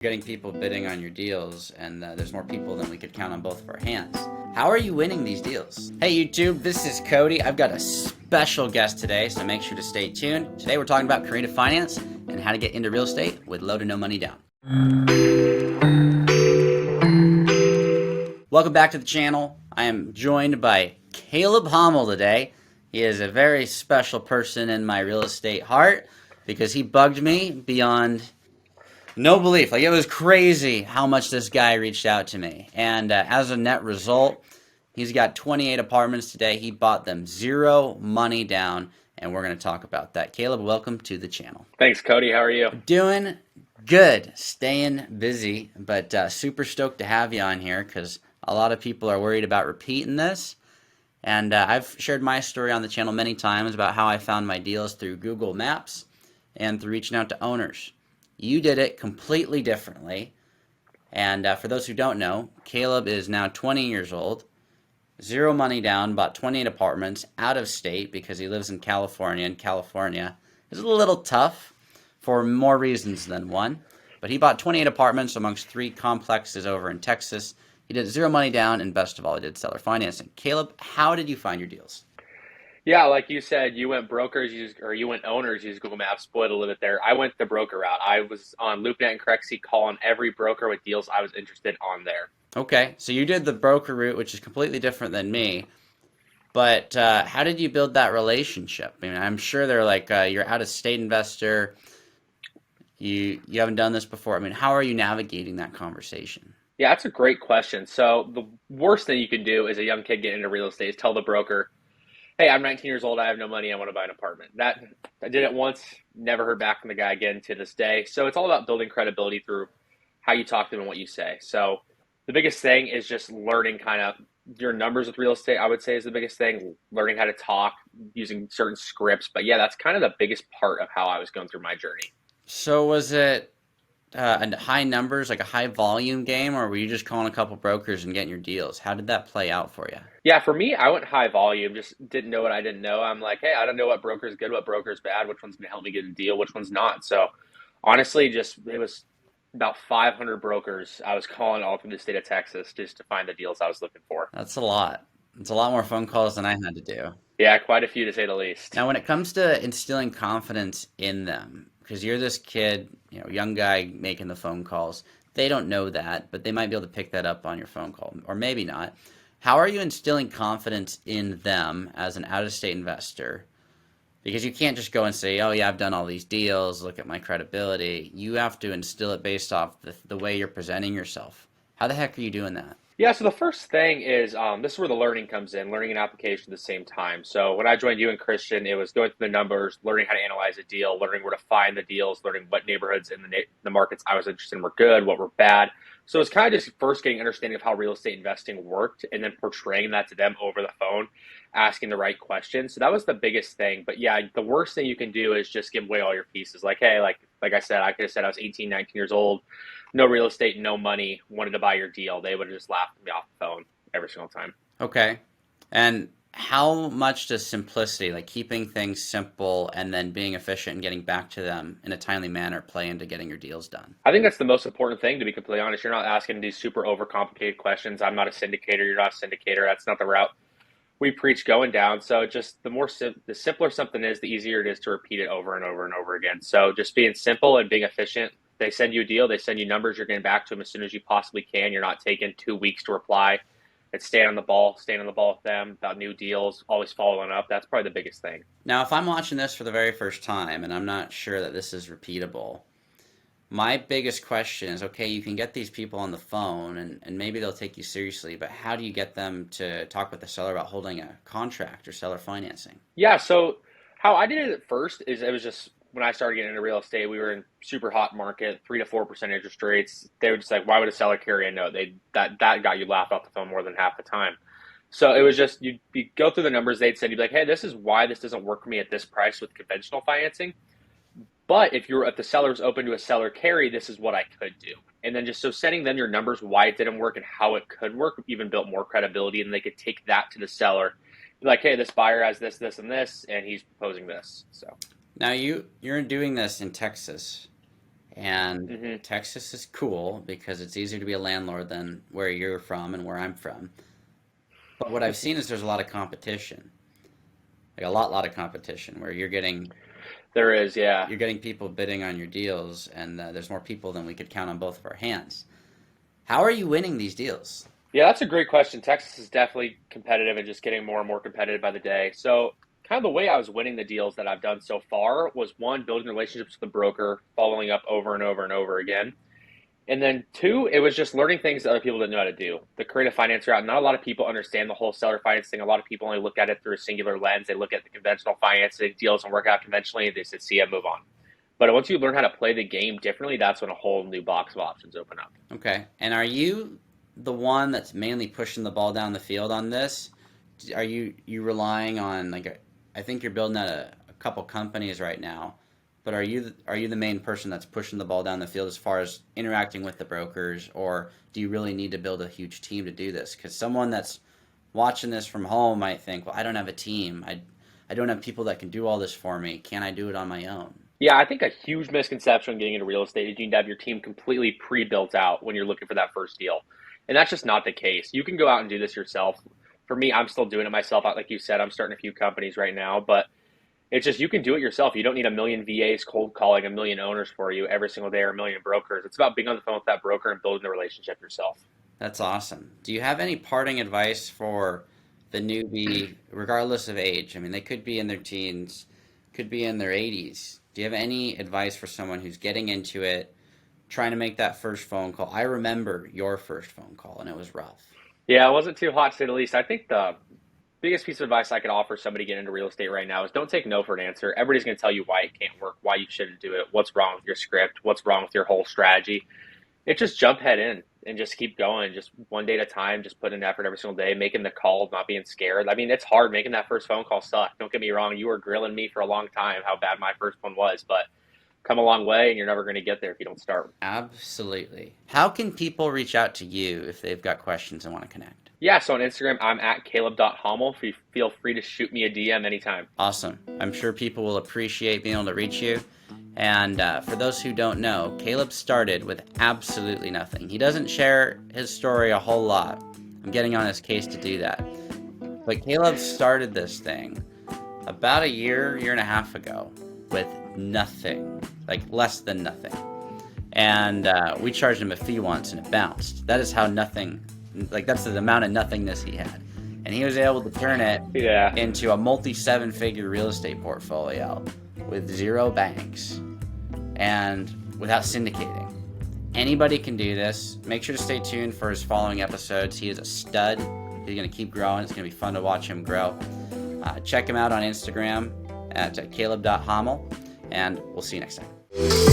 Getting people bidding on your deals, and there's more people than we could count on both of our hands. How are you winning these deals? Hey YouTube, this is Cody. I've got a special guest today, so make sure to stay tuned. Today we're talking about creative finance and how to get into real estate with low to no money down. Welcome back to the channel. I am joined by Caleb Hommel today. He is a very special person in my real estate heart because he bugged me beyond no belief. Like, it was crazy how much this guy reached out to me. And as a net result, he's got 28 apartments today. He bought them zero money down, and we're going to talk about that. Caleb, welcome to the channel. Thanks, Cody. How are you? Doing good. Staying busy, but super stoked to have you on here because a lot of people are worried about repeating this. And I've shared my story on the channel many times about how I found my deals through Google Maps and through reaching out to owners. You did it completely differently. And for those who don't know, Caleb is now 20 years old, zero money down, bought 28 apartments out of state because he lives in California, and California is a little tough for more reasons than one. But he bought 28 apartments amongst 3 complexes over in Texas. He did zero money down, and best of all, he did seller financing. Caleb, how did you find your deals? Yeah, like you said, you went brokers, you went owners, use Google Maps, spoiled a little bit there. I went the broker route. I was on LoopNet and Corexy calling every broker with deals I was interested on there. Okay, so you did the broker route, which is completely different than me. But how did you build that relationship? I mean, I'm sure they're like, you're out of state investor. You haven't done this before. I mean, how are you navigating that conversation? Yeah, that's a great question. So the worst thing you can do as a young kid getting into real estate is tell the broker, hey, I'm 19 years old, I have no money, I want to buy an apartment. That I did it once, never heard back from the guy again to this day. So it's all about building credibility through how you talk to them and what you say. So the biggest thing is just learning kind of your numbers with real estate, I would say, is the biggest thing. Learning how to talk using certain scripts. But yeah, that's kind of the biggest part of how I was going through my journey. So was it high numbers, like a high volume game, or were you just calling a couple brokers and getting your deals? How did that play out for you? Yeah, for me, I went high volume, just didn't know what I didn't know. I'm like, hey, I don't know what broker is good, what broker is bad, which one's going to help me get a deal, which one's not. So honestly, just it was about 500 brokers I was calling all through the state of Texas just to find the deals I was looking for. That's a lot. It's a lot more phone calls than I had to do. Yeah, quite a few to say the least. Now, when it comes to instilling confidence in them, because you're this kid, young guy making the phone calls, they don't know that, but they might be able to pick that up on your phone call, or maybe not. How are you instilling confidence in them as an out-of-state investor? Because you can't just go and say, oh yeah, I've done all these deals, look at my credibility. You have to instill it based off the way you're presenting yourself. How the heck are you doing that? Yeah, so the first thing is this is where the learning comes in, learning an application at the same time. So when I joined you and Christian, it was going through the numbers, learning how to analyze a deal, learning where to find the deals, learning what neighborhoods in the markets I was interested in were good, what were bad. So it's kind of just first getting understanding of how real estate investing worked and then portraying that to them over the phone, asking the right questions. So that was the biggest thing. But yeah, the worst thing you can do is just give away all your pieces. Like, hey, like I said, I could have said I was 18, 19 years old, no real estate, no money, wanted to buy your deal. They would have just laughed me off the phone every single time. Okay. And how much does simplicity, like keeping things simple and then being efficient and getting back to them in a timely manner, play into getting your deals done? I think that's the most important thing, to be completely honest. You're not asking these super overcomplicated questions. I'm not a syndicator. You're not a syndicator. That's not the route we preach going down. So just the simpler something is, the easier it is to repeat it over and over and over again. So just being simple and being efficient. They send you a deal, they send you numbers, you're getting back to them as soon as you possibly can. You're not taking 2 weeks to reply. It's staying on the ball with them about new deals, always following up. That's probably the biggest thing. Now, if I'm watching this for the very first time and I'm not sure that this is repeatable, my biggest question is, okay, you can get these people on the phone and maybe they'll take you seriously, but how do you get them to talk with the seller about holding a contract or seller financing? Yeah, so how I did it at first is it was just when I started getting into real estate, we were in super hot market, 3 to 4% interest rates. They were just like, why would a seller carry a note? That got you laughed off the phone more than half the time. So it was just you'd go through the numbers they'd said, you'd be like, hey, this is why this doesn't work for me at this price with conventional financing. But if the seller's open to a seller carry, this is what I could do. And then just so sending them your numbers, why it didn't work and how it could work, even built more credibility, and they could take that to the seller. Be like, hey, this buyer has this, this, and this, and he's proposing this. So Now you're doing this in Texas. And Hmm. Texas is cool because it's easier to be a landlord than where you're from and where I'm from. But what I've seen is there's a lot of competition, like a lot of competition, where There is, yeah. you're getting people bidding on your deals, and there's more people than we could count on both of our hands. How are you winning these deals? Yeah, that's a great question. Texas is definitely competitive and just getting more and more competitive by the day. So, kind of the way I was winning the deals that I've done so far was one, building relationships with the broker, following up over and over and over again. And then two, it was just learning things that other people didn't know how to do. The creative finance route, not a lot of people understand the whole seller finance thing. A lot of people only look at it through a singular lens. They look at the conventional financing deals and work out conventionally. And they say, see it, move on. But once you learn how to play the game differently, that's when a whole new box of options open up. Okay. And are you the one that's mainly pushing the ball down the field on this? Are you relying on I think you're building out a couple companies right now, but are you the main person that's pushing the ball down the field as far as interacting with the brokers, or do you really need to build a huge team to do this? Because someone that's watching this from home might think, well, I don't have a team. I don't have people that can do all this for me. Can I do it on my own? Yeah, I think a huge misconception getting into real estate is you need to have your team completely pre-built out when you're looking for that first deal. And that's just not the case. You can go out and do this yourself. For me, I'm still doing it myself. Like you said, I'm starting a few companies right now, but it's just you can do it yourself. You don't need a million VAs cold calling a million owners for you every single day or a million brokers. It's about being on the phone with that broker and building the relationship yourself. That's awesome. Do you have any parting advice for the newbie, regardless of age? I mean, they could be in their teens, could be in their 80s. Do you have any advice for someone who's getting into it, trying to make that first phone call? I remember your first phone call, and it was rough. Yeah, it wasn't too hot to say the least. I think the biggest piece of advice I could offer somebody getting into real estate right now is don't take no for an answer. Everybody's going to tell you why it can't work, why you shouldn't do it, what's wrong with your script, what's wrong with your whole strategy. It just jump head in and just keep going, just one day at a time, just put in effort every single day, making the calls, not being scared. I mean, it's hard making that first phone call suck. Don't get me wrong. You were grilling me for a long time how bad my first one was, but come a long way and you're never going to get there if you don't start. Absolutely. How can people reach out to you if they've got questions and want to connect? Yeah, so on Instagram, I'm at caleb.hommel. Feel free to shoot me a DM anytime. Awesome. I'm sure people will appreciate being able to reach you. And for those who don't know, Caleb started with absolutely nothing. He doesn't share his story a whole lot. I'm getting on his case to do that. But Caleb started this thing about a year and a half ago with nothing, like less than nothing. And we charged him a fee once and it bounced. That is how nothing, like that's the amount of nothingness he had. And he was able to turn it Yeah. into a multi-seven-figure real estate portfolio with zero banks and without syndicating. Anybody can do this. Make sure to stay tuned for his following episodes. He is a stud. He's going to keep growing. It's going to be fun to watch him grow. Check him out on Instagram at caleb.hommel, and we'll see you next time.